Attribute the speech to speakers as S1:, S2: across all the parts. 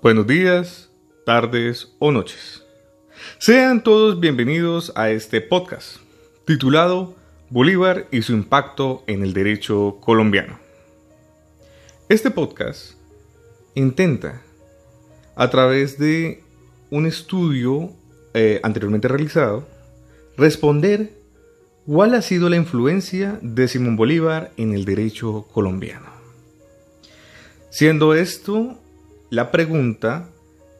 S1: Buenos días, tardes o noches. Sean todos bienvenidos a este podcast, titulado Bolívar y su impacto en el derecho colombiano. Este podcast intenta, a través de un estudio anteriormente realizado, responder cuál ha sido la influencia de Simón Bolívar en el derecho colombiano. Siendo esto la pregunta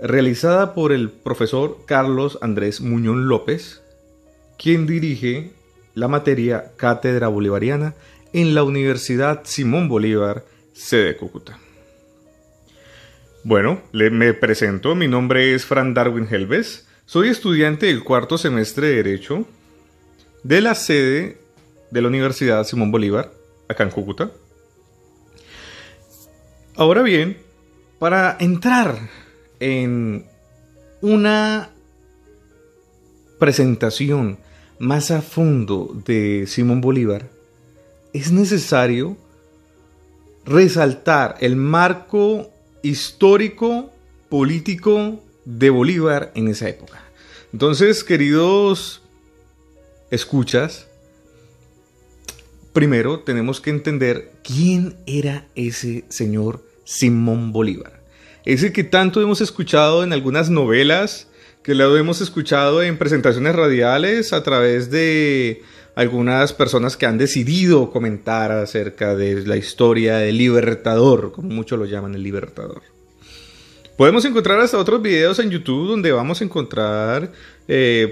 S1: realizada por el profesor Carlos Andrés Muñoz López, quien dirige la materia Cátedra Bolivariana en la Universidad Simón Bolívar, sede Cúcuta. Bueno, me presento, mi nombre es Fran Darwin Helves, soy estudiante del cuarto semestre de Derecho de la sede de la Universidad Simón Bolívar, acá en Cúcuta. Ahora bien, para entrar en una presentación más a fondo de Simón Bolívar, es necesario resaltar el marco histórico, político de Bolívar en esa época. Entonces, queridos escuchas, primero tenemos que entender quién era ese señor Simón Bolívar. Ese que tanto hemos escuchado en algunas novelas, que lo hemos escuchado en presentaciones radiales a través de algunas personas que han decidido comentar acerca de la historia del Libertador, como muchos lo llaman, el Libertador. Podemos encontrar hasta otros videos en YouTube donde vamos a encontrar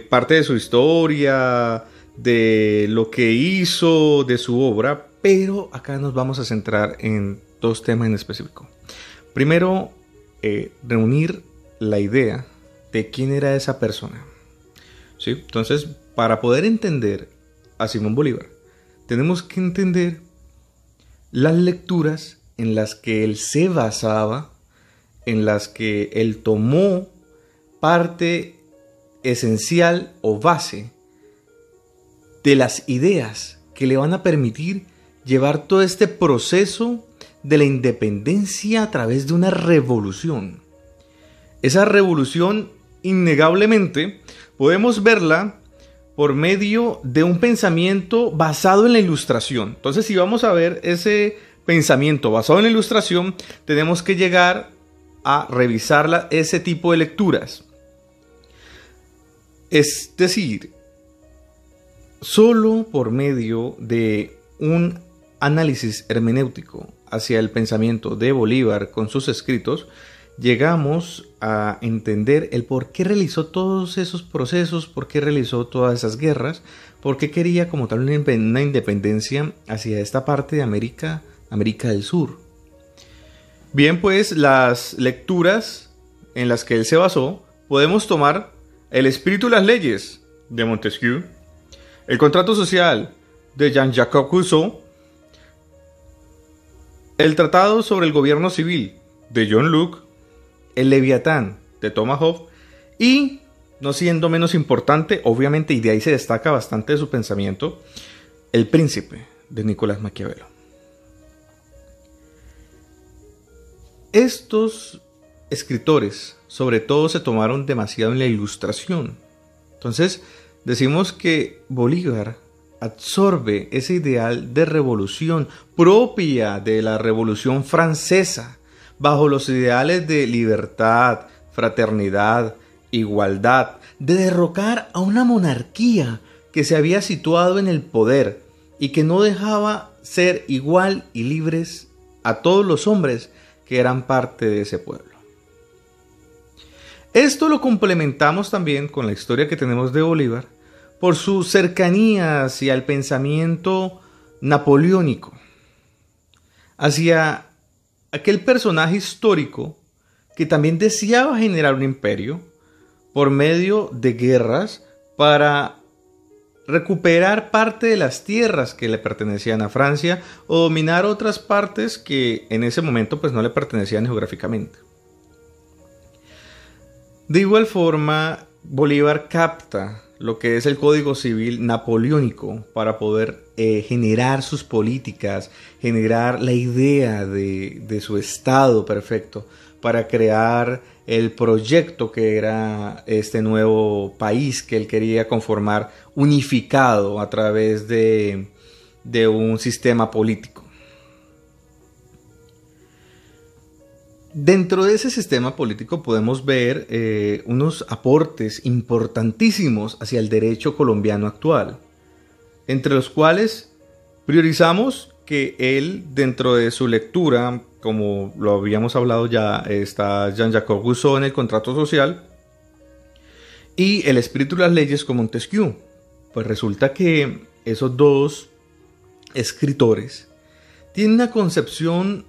S1: parte de su historia, de lo que hizo, de su obra, pero acá nos vamos a centrar en dos temas en específico. Primero, reunir la idea de quién era esa persona. ¿Sí? Entonces, para poder entender a Simón Bolívar, tenemos que entender las lecturas en las que él se basaba, en las que él tomó parte esencial o base de las ideas que le van a permitir llevar todo este proceso de la independencia a través de una revolución. Esa revolución, innegablemente, podemos verla por medio de un pensamiento basado en la Ilustración. Entonces, si vamos a ver ese pensamiento basado en la Ilustración, tenemos que llegar a revisar ese tipo de lecturas. Es decir, solo por medio de un análisis hermenéutico hacia el pensamiento de Bolívar con sus escritos, llegamos a entender el por qué realizó todos esos procesos, por qué realizó todas esas guerras, por qué quería como tal una independencia hacia esta parte de América del Sur. Bien, pues las lecturas en las que él se basó, podemos tomar El espíritu y las leyes de Montesquieu, El contrato social de Jean-Jacques Rousseau, El tratado sobre el gobierno civil de John Locke, El Leviatán de Thomas Hobbes y, no siendo menos importante, obviamente, y de ahí se destaca bastante de su pensamiento, El Príncipe de Nicolás Maquiavelo. Estos escritores, sobre todo, se tomaron demasiado en la Ilustración. Entonces, decimos que Bolívar absorbe ese ideal de revolución propia de la Revolución Francesa, bajo los ideales de libertad, fraternidad, igualdad, de derrocar a una monarquía que se había situado en el poder y que no dejaba ser igual y libres a todos los hombres que eran parte de ese pueblo. Esto lo complementamos también con la historia que tenemos de Bolívar por su cercanía hacia el pensamiento napoleónico, hacia aquel personaje histórico que también deseaba generar un imperio por medio de guerras para recuperar parte de las tierras que le pertenecían a Francia o dominar otras partes que en ese momento pues no le pertenecían geográficamente. De igual forma, Bolívar capta lo que es el Código Civil napoleónico para poder generar sus políticas, generar la idea de su estado perfecto, para crear el proyecto que era este nuevo país que él quería conformar unificado a través de un sistema político. Dentro de ese sistema político podemos ver unos aportes importantísimos hacia el derecho colombiano actual, entre los cuales priorizamos que él, dentro de su lectura, como lo habíamos hablado ya, está Jean-Jacques Rousseau en el Contrato Social y El espíritu de las leyes con Montesquieu. Pues resulta que esos dos escritores tienen una concepción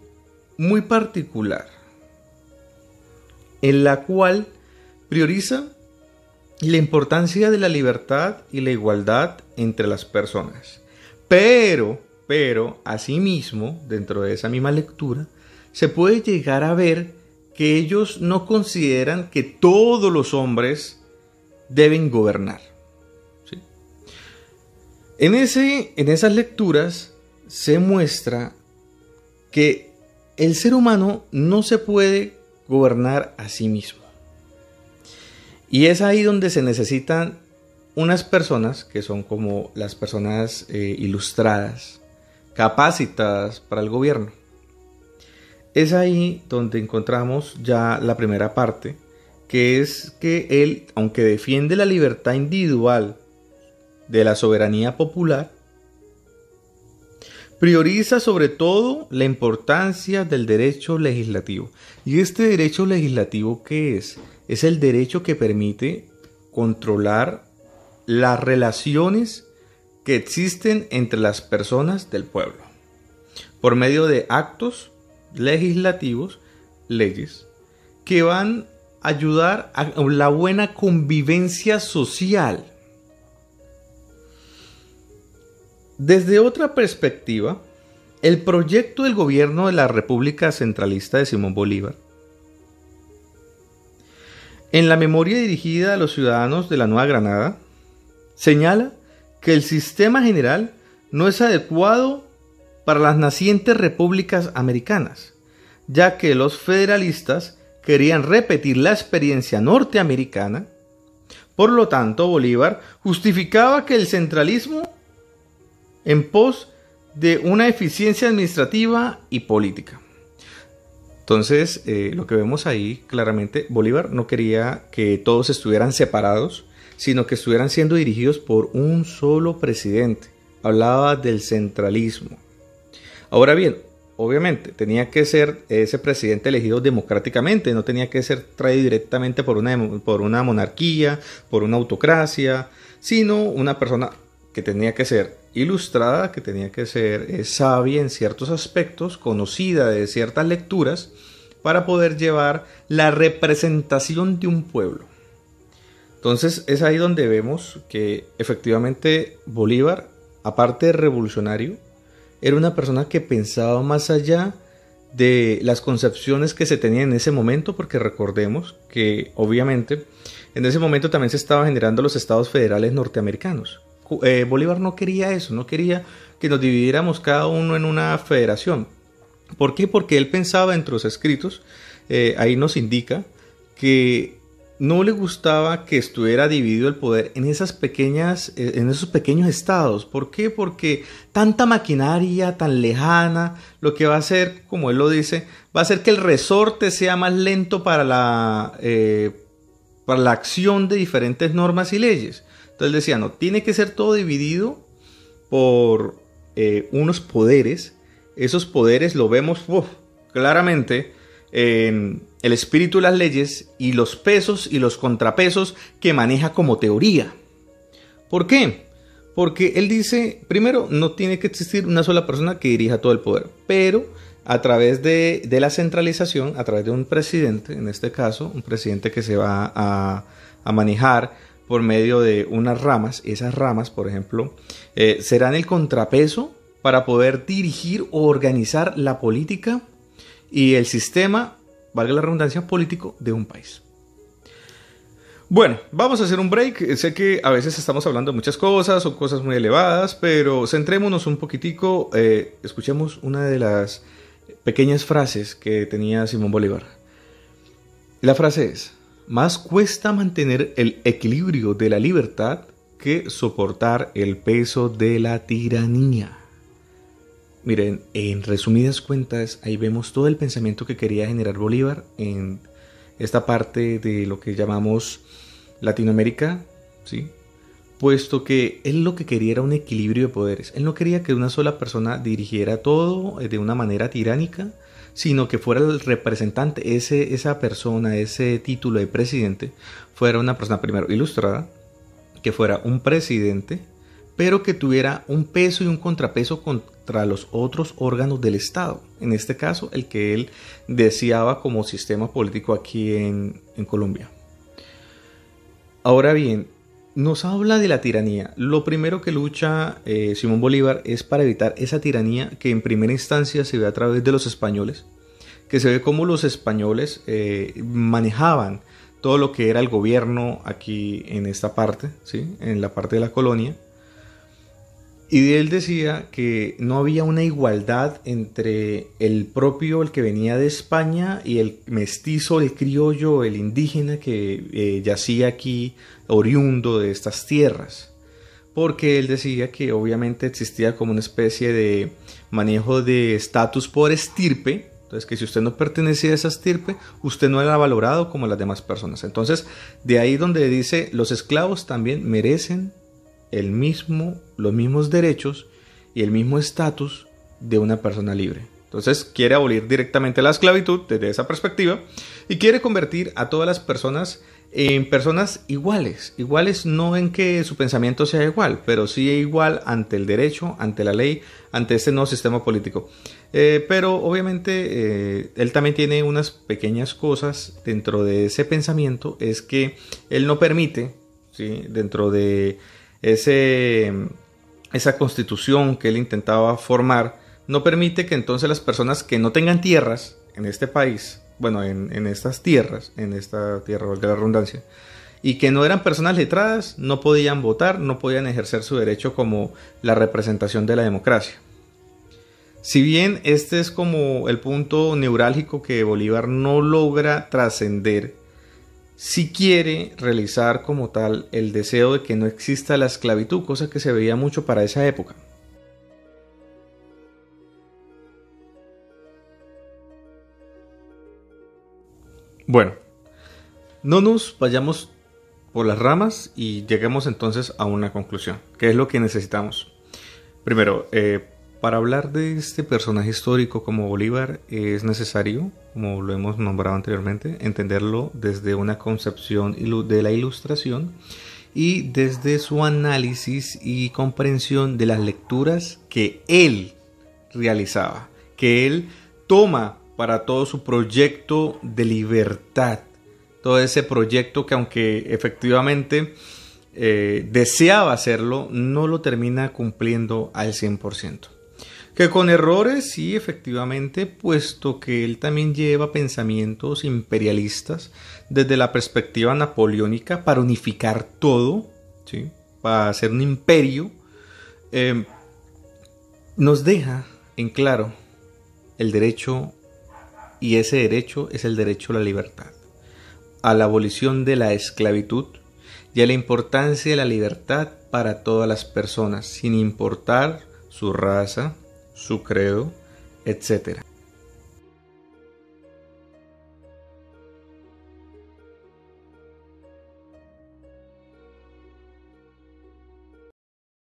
S1: muy particular, en la cual prioriza la importancia de la libertad y la igualdad entre las personas. Pero, asimismo, dentro de esa misma lectura, se puede llegar a ver que ellos no consideran que todos los hombres deben gobernar. ¿Sí? En esas lecturas se muestra que el ser humano no se puede gobernar a sí mismo. Y es ahí donde se necesitan unas personas que son como las personas ilustradas, capacitadas para el gobierno. Es ahí donde encontramos ya la primera parte, que es que él, aunque defiende la libertad individual de la soberanía popular, prioriza sobre todo la importancia del derecho legislativo. ¿Y este derecho legislativo qué es? Es el derecho que permite controlar las relaciones que existen entre las personas del pueblo, por medio de actos legislativos, leyes, que van a ayudar a la buena convivencia social. Desde otra perspectiva, el proyecto del gobierno de la República Centralista de Simón Bolívar, en la memoria dirigida a los ciudadanos de la Nueva Granada, señala que el sistema general no es adecuado para las nacientes repúblicas americanas, ya que los federalistas querían repetir la experiencia norteamericana. Por lo tanto, Bolívar justificaba que el centralismo en pos de una eficiencia administrativa y política. Entonces, lo que vemos ahí claramente, Bolívar no quería que todos estuvieran separados, sino que estuvieran siendo dirigidos por un solo presidente. Hablaba del centralismo. Ahora bien, obviamente, tenía que ser ese presidente elegido democráticamente, no tenía que ser traído directamente por una monarquía, por una autocracia, sino una persona que tenía que ser ilustrada, que tenía que ser sabia en ciertos aspectos, conocida de ciertas lecturas, para poder llevar la representación de un pueblo. Entonces es ahí donde vemos que efectivamente Bolívar, aparte de revolucionario, era una persona que pensaba más allá de las concepciones que se tenían en ese momento, porque recordemos que obviamente en ese momento también se estaban generando los estados federales norteamericanos. Bolívar no quería eso, no quería que nos dividiéramos cada uno en una federación. ¿Por qué? Porque él pensaba en sus escritos, ahí nos indica que no le gustaba que estuviera dividido el poder en esos pequeños estados. ¿Por qué? Porque tanta maquinaria tan lejana, lo que va a hacer, como él lo dice, va a hacer que el resorte sea más lento para la acción de diferentes normas y leyes. Entonces decía, no, tiene que ser todo dividido por unos poderes. Esos poderes lo vemos claramente en el espíritu de las leyes y los pesos y los contrapesos que maneja como teoría. ¿Por qué? Porque él dice, primero, no tiene que existir una sola persona que dirija todo el poder, pero a través de la centralización, a través de un presidente, en este caso, un presidente que se va a manejar por medio de unas ramas. Esas ramas, por ejemplo, serán el contrapeso para poder dirigir o organizar la política y el sistema, valga la redundancia, político de un país. Bueno, vamos a hacer un break. Sé que a veces estamos hablando de muchas cosas, son cosas muy elevadas, pero centrémonos un poquitico, escuchemos una de las pequeñas frases que tenía Simón Bolívar. Y la frase es: más cuesta mantener el equilibrio de la libertad que soportar el peso de la tiranía. Miren, en resumidas cuentas, ahí vemos todo el pensamiento que quería generar Bolívar en esta parte de lo que llamamos Latinoamérica, ¿sí? Puesto que él lo que quería era un equilibrio de poderes. Él no quería que una sola persona dirigiera todo de una manera tiránica, sino que fuera el representante, esa persona, ese título de presidente, fuera una persona primero ilustrada, que fuera un presidente, pero que tuviera un peso y un contrapeso contra los otros órganos del Estado. En este caso, el que él deseaba como sistema político aquí en Colombia. Ahora bien, nos habla de la tiranía. Lo primero que lucha Simón Bolívar es para evitar esa tiranía que en primera instancia se ve a través de los españoles, que se ve cómo los españoles manejaban todo lo que era el gobierno aquí en esta parte, ¿sí? En la parte de la colonia. Y él decía que no había una igualdad entre el que venía de España y el mestizo, el criollo, el indígena que yacía aquí oriundo de estas tierras. Porque él decía que obviamente existía como una especie de manejo de estatus por estirpe. Entonces, que si usted no pertenecía a esa estirpe, usted no era valorado como las demás personas. Entonces, de ahí donde dice, los esclavos también merecen los mismos derechos y el mismo estatus de una persona libre. Entonces quiere abolir directamente la esclavitud desde esa perspectiva y quiere convertir a todas las personas en personas iguales. Iguales no en que su pensamiento sea igual, pero sí igual ante el derecho, ante la ley, ante este nuevo sistema político. Pero obviamente él también tiene unas pequeñas cosas dentro de ese pensamiento. Es que él no permite, ¿sí?, dentro de esa constitución que él intentaba formar, no permite que entonces las personas que no tengan tierras en este país, bueno, en estas tierras, en esta tierra, valga la redundancia, y que no eran personas letradas, no podían votar, no podían ejercer su derecho como la representación de la democracia. Si bien este es como el punto neurálgico que Bolívar no logra trascender, si quiere realizar como tal el deseo de que no exista la esclavitud, cosa que se veía mucho para esa época. Bueno, no nos vayamos por las ramas y lleguemos entonces a una conclusión. ¿Qué es lo que necesitamos? Primero, para hablar de este personaje histórico como Bolívar es necesario, como lo hemos nombrado anteriormente, entenderlo desde una concepción de la ilustración y desde su análisis y comprensión de las lecturas que él realizaba, que él toma para todo su proyecto de libertad, todo ese proyecto que aunque efectivamente deseaba hacerlo, no lo termina cumpliendo al 100%. Que con errores, sí, efectivamente, puesto que él también lleva pensamientos imperialistas desde la perspectiva napoleónica para unificar todo, ¿sí?, para hacer un imperio, nos deja en claro el derecho, y ese derecho es el derecho a la libertad, a la abolición de la esclavitud y a la importancia de la libertad para todas las personas, sin importar su raza, su credo, etc.